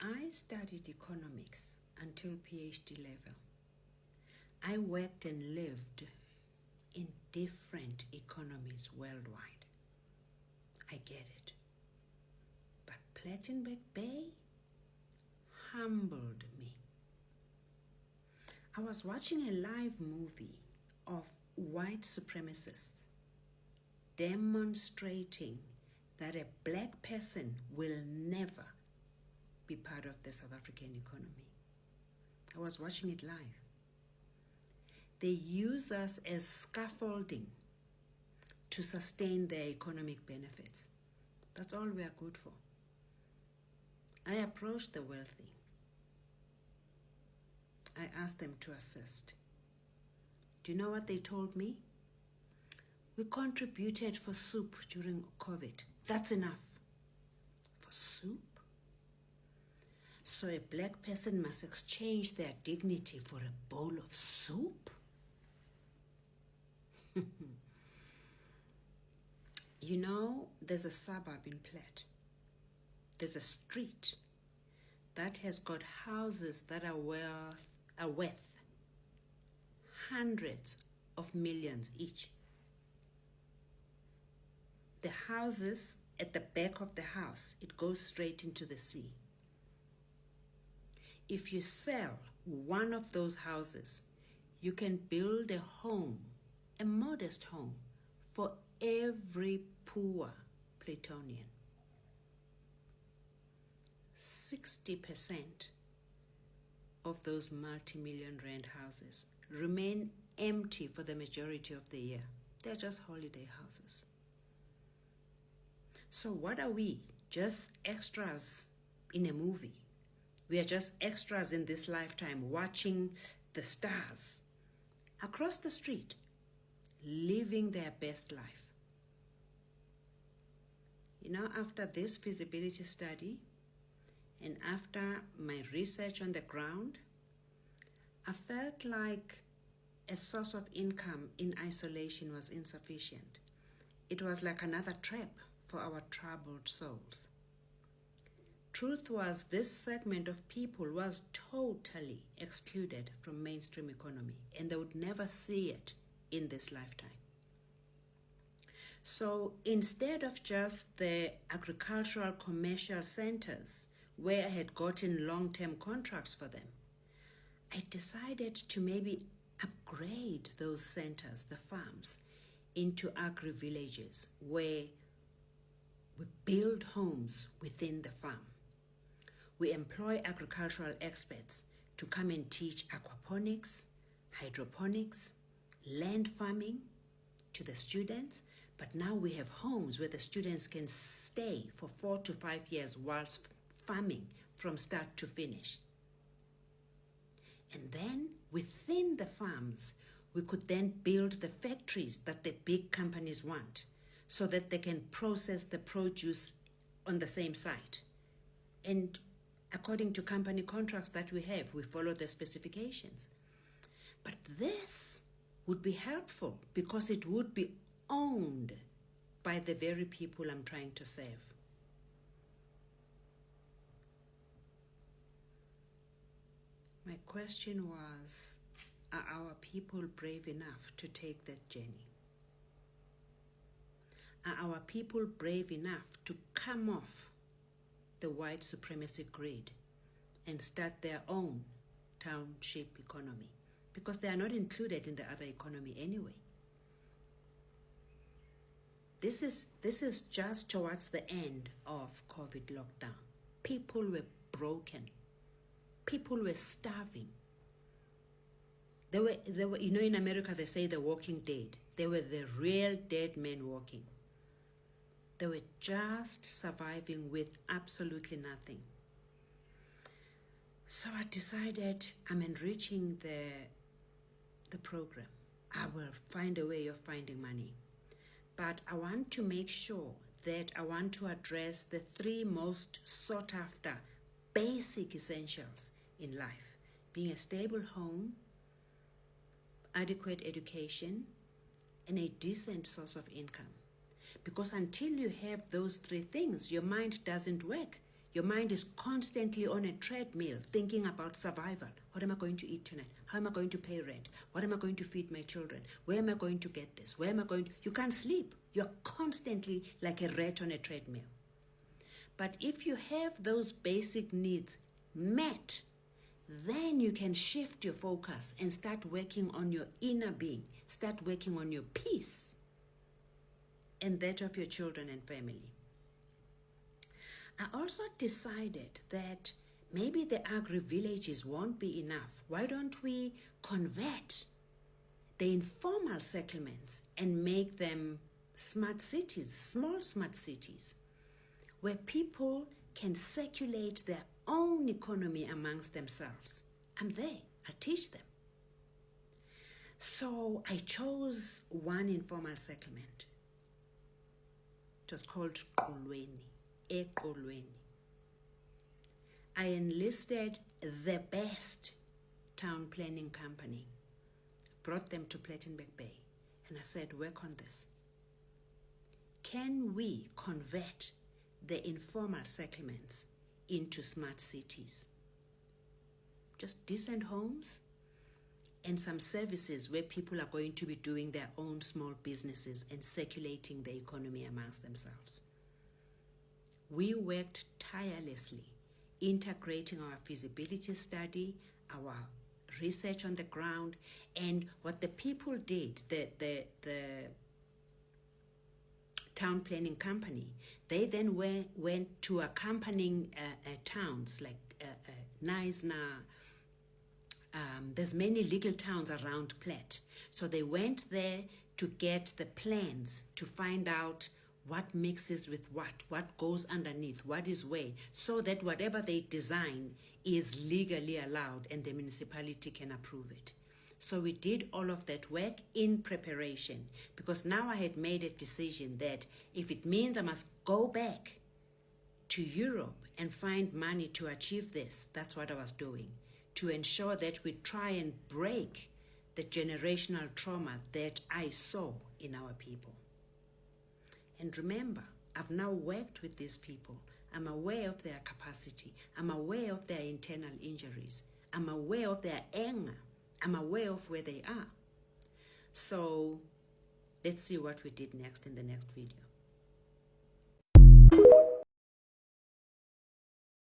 I studied economics until PhD level. I worked and lived in different economies worldwide. I get it. But Plettenberg Bay humbled me. I was watching a live movie of white supremacists demonstrating that a black person will never be part of the South African economy. I was watching it live. They use us as scaffolding to sustain their economic benefits. That's all we are good for. I approached the wealthy. I asked them to assist. Do you know what they told me? We contributed for soup during COVID. That's enough. For soup? So a black person must exchange their dignity for a bowl of soup? You know, there's a suburb in Plet. There's a street that has got houses that are worth hundreds of millions each. The houses at the back of the house, it goes straight into the sea. If you sell one of those houses, you can build a home, a modest home, for every poor Pletonian. 60% of those multi-million rand houses remain empty for the majority of the year. They're just holiday houses. So what are we? Just extras in a movie. We are just extras in this lifetime watching the stars across the street, living their best life. You know, after this feasibility study and after my research on the ground, I felt like a source of income in isolation was insufficient. It was like another trap for our troubled souls. Truth was, this segment of people was totally excluded from mainstream economy, and they would never see it in this lifetime. So instead of just the agricultural commercial centers where I had gotten long-term contracts for them, I decided to maybe upgrade those centers, the farms, into agri-villages where we build homes within the farm. We employ agricultural experts to come and teach aquaponics, hydroponics, land farming to the students. But now we have homes where the students can stay for 4 to 5 years whilst farming from start to finish. And then within the farms, we could then build the factories that the big companies want so that they can process the produce on the same site. And according to company contracts that we have, we follow the specifications. But this would be helpful because it would be owned by the very people I'm trying to serve. My question was, are our people brave enough to take that journey? Are our people brave enough to come off the white supremacy grid and start their own township economy? Because they are not included in the other economy anyway. This is just towards the end of COVID lockdown. People were broken. People were starving. They were, you know, in America they say the walking dead. They were the real dead men walking. They were just surviving with absolutely nothing. So I decided I'm enriching the program. I will find a way of finding money. But I want to make sure that I want to address the 3 most sought after basic essentials in life: being a stable home, adequate education, and a decent source of income. Because until you have those 3 things, your mind doesn't work. Your mind is constantly on a treadmill thinking about survival. What am I going to eat tonight? How am I going to pay rent? What am I going to feed my children? Where am I going to get this? Where am I going to... You can't sleep. You're constantly like a rat on a treadmill. But if you have those basic needs met, then you can shift your focus and start working on your inner being. Start working on your peace and that of your children and family. I also decided that maybe the agri-villages won't be enough. Why don't we convert the informal settlements and make them smart cities, small smart cities, where people can circulate their own economy amongst themselves? I'm there. I teach them. So I chose one informal settlement. It was called Eqolweni. I enlisted the best town planning company, brought them to Plettenberg Bay, and I said, work on this. Can we convert the informal settlements into smart cities? Just decent homes and some services where people are going to be doing their own small businesses and circulating the economy amongst themselves. We worked tirelessly, integrating our feasibility study, our research on the ground, and what the people did, the town planning company, they then went to accompanying towns like Neisner. There's many little towns around Platte. So they went there to get the plans, to find out what mixes with what goes underneath, what is where, so that whatever they design is legally allowed and the municipality can approve it. So we did all of that work in preparation, because now I had made a decision that if it means I must go back to Europe and find money to achieve this, that's what I was doing, to ensure that we try and break the generational trauma that I saw in our people. And remember, I've now worked with these people. I'm aware of their capacity. I'm aware of their internal injuries. I'm aware of their anger. I'm aware of where they are. So let's see what we did next in the next video.